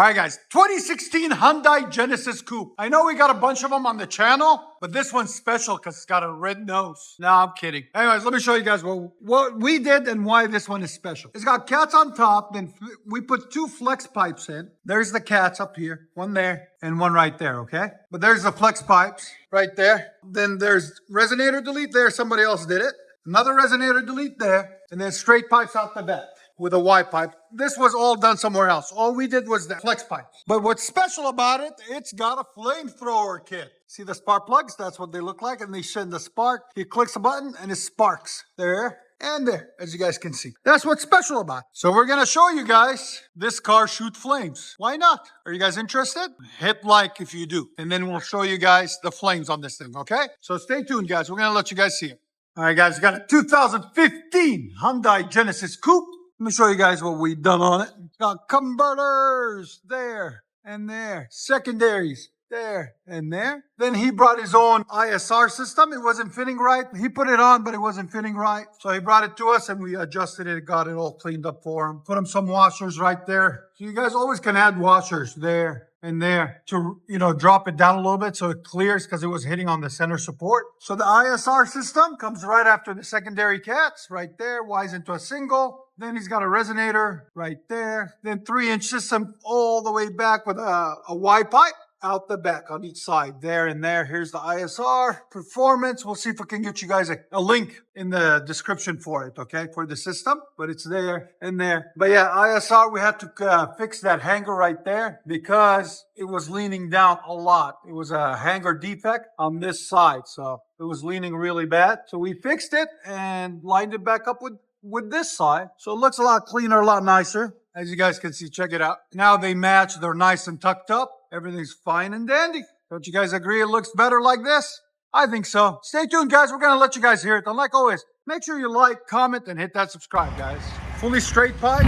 All right, guys, 2016 Hyundai Genesis Coupe. I know we got a bunch of them on the channel, but this one's special because it's got a red nose. No, I'm kidding. Anyways, let me show you guys what we did and why this one is special. It's got cats on top, then we put two flex pipes in. There's the cats up here, one there and one right there, okay? But there's the flex pipes right there. Then there's resonator delete there, somebody else did it. Another resonator delete there, and then straight pipes out the back with a Y pipe. This was all done somewhere else. All we did was the flex pipe. But what's special about it, it's got a flamethrower kit. See the spark plugs? That's what they look like. And they send the spark. He clicks a button and it sparks. There and there, as you guys can see. That's what's special about it. So we're gonna show you guys this car shoot flames. Why not? Are you guys interested? Hit like if you do. And then we'll show you guys the flames on this thing, okay? So stay tuned, guys. We're gonna let you guys see it. All right, guys, we got a 2015 Hyundai Genesis Coupe. Let me show you guys what we've done on it. Got converters there and there. Secondaries there and there. Then he brought his own ISR system. It wasn't fitting right. He put it on, but it wasn't fitting right. So he brought it to us and we adjusted it, got it all cleaned up for him. Put him some washers right there. So you guys always can add washers there and there to, drop it down a little bit so it clears because it was hitting on the center support. So the ISR system comes right after the secondary cats right there, Y's into a single. Then he's got a resonator right there. Then 3-inch system all the way back with a Y pipe out the back on each side. There and there. Here's the ISR performance. We'll see if we can get you guys a link in the description for it, okay? For the system. But it's there and there. But yeah, ISR, we had to fix that hanger right there because it was leaning down a lot. It was a hanger defect on this side. So it was leaning really bad. So we fixed it and lined it back up with this side. So it looks a lot cleaner, a lot nicer. As you guys can see, check it out. Now they match. They're nice and tucked up. Everything's fine and dandy. Don't you guys agree it looks better like this? I think so. Stay tuned, guys. We're going to let you guys hear it. And like always, make sure you like, comment, and hit that subscribe, guys. Fully straight pipe.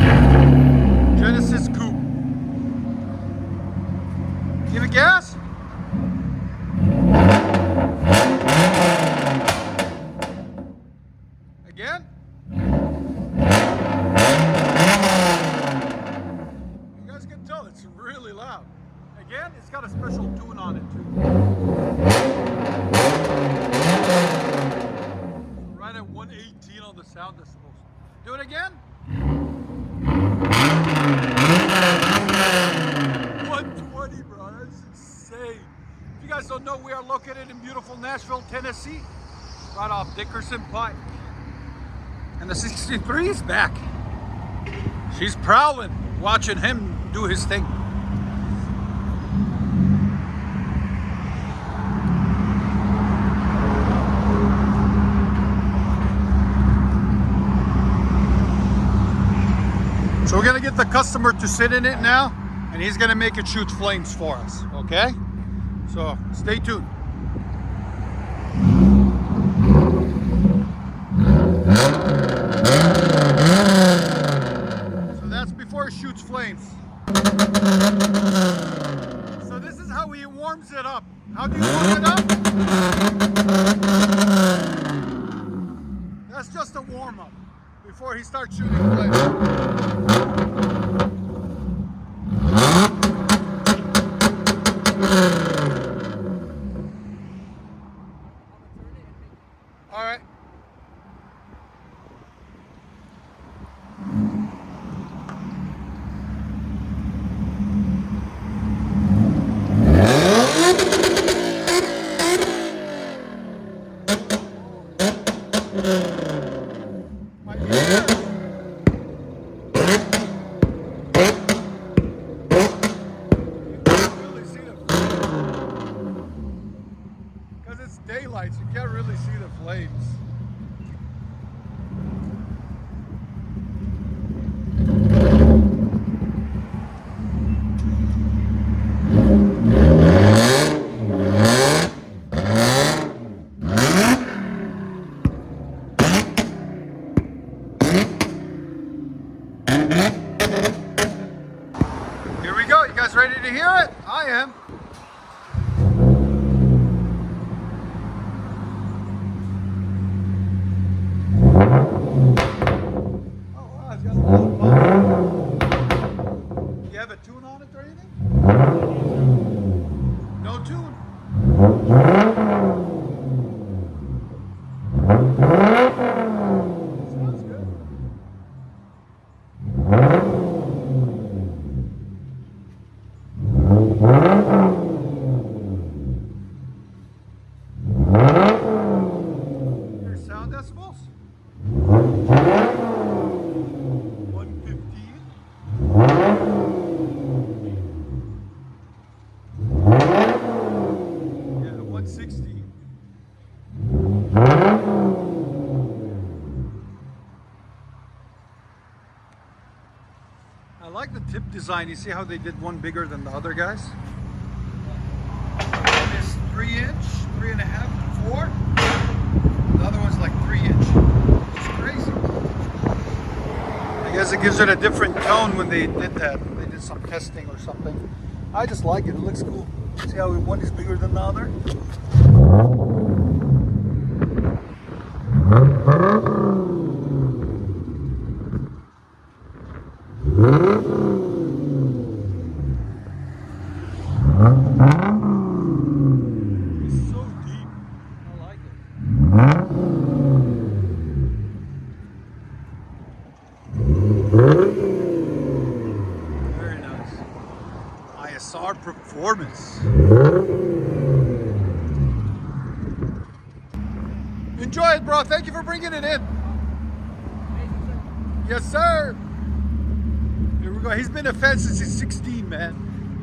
Genesis Coupe. Give it gas. Again. You guys can tell it's really loud. Again, it's got a special tune on it too. Right at 118 on the sound decibels. Do it again. 120, bro. That's insane. If you guys don't know, we are located in beautiful Nashville, Tennessee, right off Dickerson Pike. And the 63 is back. She's prowling, watching him do his thing. So we're gonna get the customer to sit in it now, and he's gonna make it shoot flames for us, okay? So stay tuned. So that's before it shoots flames. So this is how he warms it up. How do you warm it up? That's just a warm-up before he starts shooting flames. All right. Because it's daylight, so you can't really see the flames. Here we go. You guys ready to hear it? I am. Oh wow, it's got a little bump. You have a tune on it or anything? No tune. Sounds good. Your sound decibels? 115. Yeah, 160. I like the tip design. You see how they did one bigger than the other guys? One is 3 inch, 3.5, 4. The other one's like 3 inch. It's crazy. I guess it gives it a different tone when they did that. They did some testing or something. I just like it. It looks cool. See how one is bigger than the other? It's so deep. I like it. Very nice. ISR performance. Enjoy it, bro. Thank you for bringing it in. Yes, sir. Here we go. He's been a fan since he's 16, man.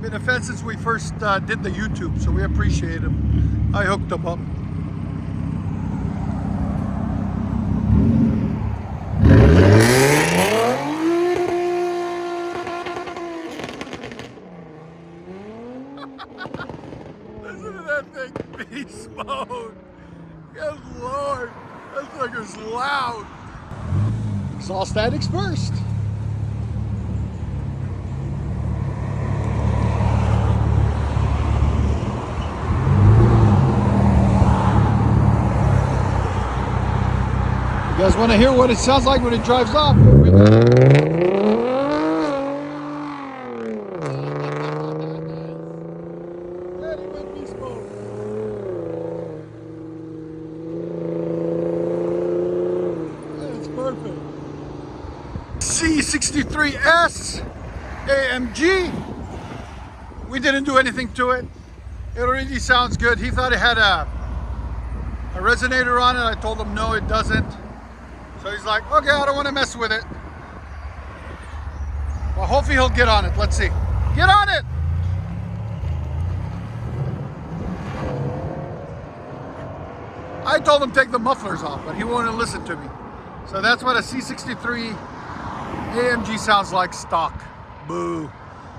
Been a fan since we first did the YouTube, so we appreciate him. I hooked him up. Listen to that thing. Beast mode. Good Lord. That sucker's loud. Exhaust statics first. You guys want to hear what it sounds like when it drives off? That's perfect. C63S AMG. We didn't do anything to it. It already sounds good. He thought it had a resonator on it. I told him no, it doesn't. So he's like, okay, I don't want to mess with it. Well, hopefully he'll get on it. Let's see. Get on it! I told him take the mufflers off, but he won't listen to me. So that's what a C63 AMG sounds like stock. Boo.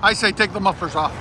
I say take the mufflers off.